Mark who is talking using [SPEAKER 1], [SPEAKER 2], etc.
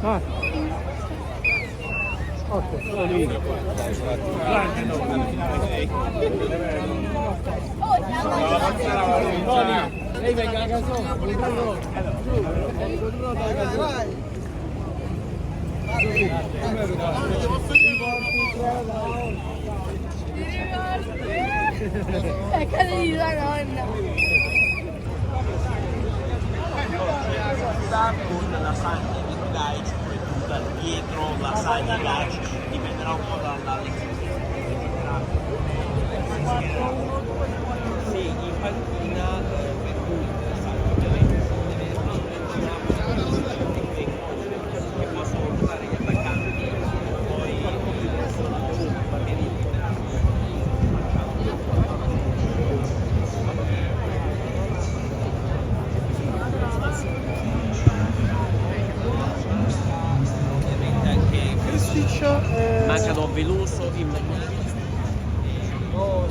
[SPEAKER 1] Ah. Ok, solo lì. Lei venga a casa.
[SPEAKER 2] È casa di tua nonna.
[SPEAKER 3] Con lasagna di ghiaccio e tutta dietro lasagna ghiaccio dipenderà un po' dalla sì, in panchina per cui ovviamente che possono portare gli attaccanti poi ovviamente anche
[SPEAKER 1] Cristiccio
[SPEAKER 3] mancano veloso in